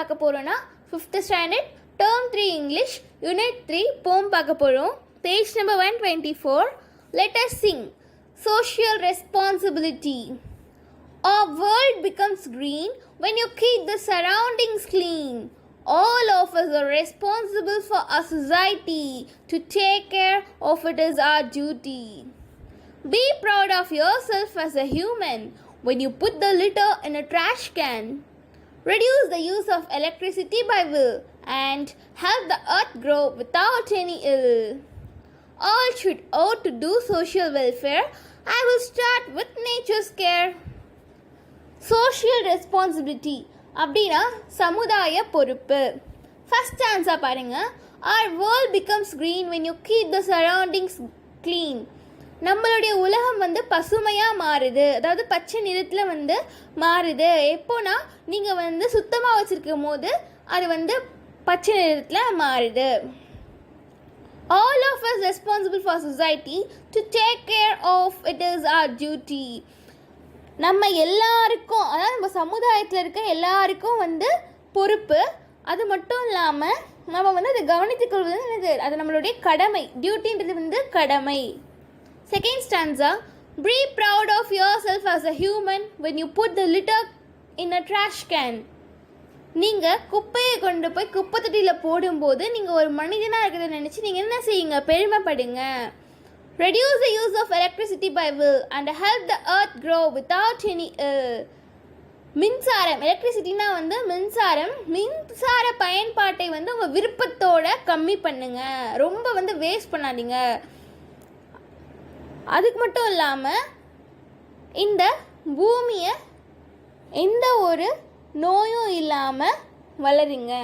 பார்க்க போகிறோன்னா 5th standard term 3 English unit 3 poem பார்க்க போகிறோம். Page number 124. Let us sing social responsibility. Our world becomes green when you keep the surroundings clean. All of us are responsible for our society. To take care of it is our duty. Be proud of yourself as a human when you put the litter in a trash can. Reduce the use of electricity by will and help the earth grow without any ill. All should owe to do social welfare. I will start with nature's care. Social responsibility அப்படின்னா சமுதாய பொறுப்பு. First stanza பாருங்க. Our world becomes green when you keep the surroundings clean. நம்மளுடைய உலகம் பசுமையாக மாறுது, அதாவது பச்சை நிறத்தில் மாறுது. எப்போனா நீங்கள் சுத்தமாக வச்சுருக்கும் போது அது பச்சை நிறத்தில் மாறுது. All of us responsible for society. To take care of it is our duty. நம்ம எல்லாருக்கும், அதாவது நம்ம சமுதாயத்தில் இருக்க எல்லாருக்கும் பொறுப்பு. அது மட்டும் இல்லாமல் நம்ம அதை கவனித்துக்கொள்வது அது நம்மளுடைய கடமை. டியூட்டின்றது கடமை. Second stanza. Be proud of yourself as a human when you put the litter in a trash can. நீங்கள் குப்பையை கொண்டு போய் குப்பை தொட்டியில் போடும்போது நீங்கள் ஒரு மனிதனாக இருக்கிறத நினச்சி நீங்கள் என்ன செய்யுங்க, பெருமைப்படுங்க. Reduce the use of electricity by will and help the earth grow without any மின்சாரம், எலக்ட்ரிசிட்டினா மின்சாரம். மின்சார பயன்பாட்டை உங்கள் விருப்பத்தோட கம்மி பண்ணுங்க. ரொம்ப வேஸ்ட் பண்ணாதீங்க. அதுக்கு மட்டும் இல்லாமல் இந்த பூமியை எந்த ஒரு நோயும் இல்லாமல் வளருங்க.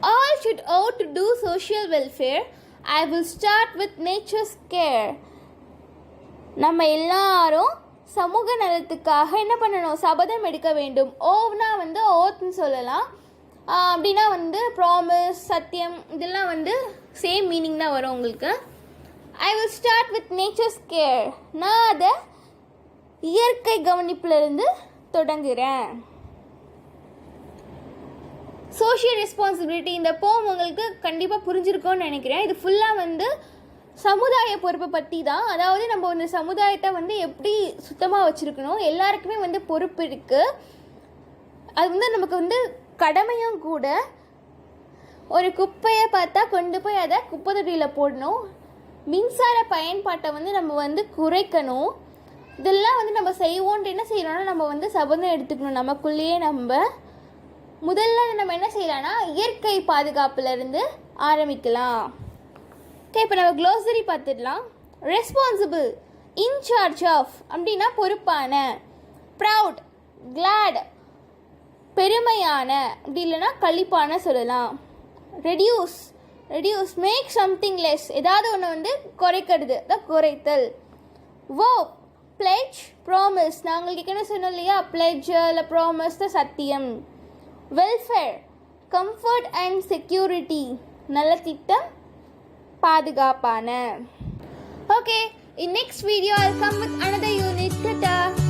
All should owe to do social welfare. I will start with nature's care. நம்ம எல்லாரும் சமூக நலத்துக்காக என்ன பண்ணணும், சபதம் எடுக்க வேண்டும். ஓவ்னா ஓத்னு சொல்லலாம். அப்படின்னா ப்ராமிஸ், சத்தியம், இதெல்லாம் சேம் மீனிங் தான் வரும் உங்களுக்கு. I will start with nature's care. நான் அதை இயற்கை கவனிப்பிலிருந்து தொடங்குகிறேன். சோஷியல் ரெஸ்பான்சிபிலிட்டி இந்த போம் உங்களுக்கு கண்டிப்பாக புரிஞ்சிருக்கோன்னு நினைக்கிறேன். இது ஃபுல்லாக சமுதாய பொறுப்பை பற்றி தான். அதாவது நம்ம சமுதாயத்தை எப்படி சுத்தமாக வச்சுருக்கணும், எல்லாருக்குமே பொறுப்பு இருக்குது. அது நமக்கு கடமையும் கூட. ஒரு குப்பையை பார்த்தா கொண்டு போய் அதை குப்பை தொட்டியில் போடணும். மின்சார பயன்பாட்டை நம்ம குறைக்கணும். இதெல்லாம் நம்ம செய்வோன்ட்டு என்ன செய்யணும்னா நம்ம சபதம் எடுத்துக்கணும் நமக்குள்ளேயே. முதல்ல நம்ம என்ன செய்யலாம்னா இயற்கை பாதுகாப்புலேருந்து ஆரம்பிக்கலாம். ஓகே, இப்போ நம்ம க்ளோசரி பார்த்துடலாம். ரெஸ்பான்சிபிள், இன்சார்ஜ் ஆஃப் அப்படின்னா பொறுப்பான. ப்ரவுட், கிளாட் பெருமையான, அப்படி இல்லைன்னா கழிப்பான சொல்லலாம். ரெடியூஸ், மேக் சம்திங் லெஸ், ஏதாவது ஒன்று குறைக்கிறது, தான் குறைத்தல். வோ, பிளெட்ஜ், ப்ராமிஸ், நான் உங்களுக்கு என்ன சொன்னோம் இல்லையா, பிளெட்ஜ் இல்லை ப்ராமிஸ் தான் சத்தியம். வெல்ஃபேர், கம்ஃபர்ட் அண்ட் செக்யூரிட்டி, நலத்திட்டம், பாதுகாப்பான. Okay, in next video I'll come with another unit. Tata.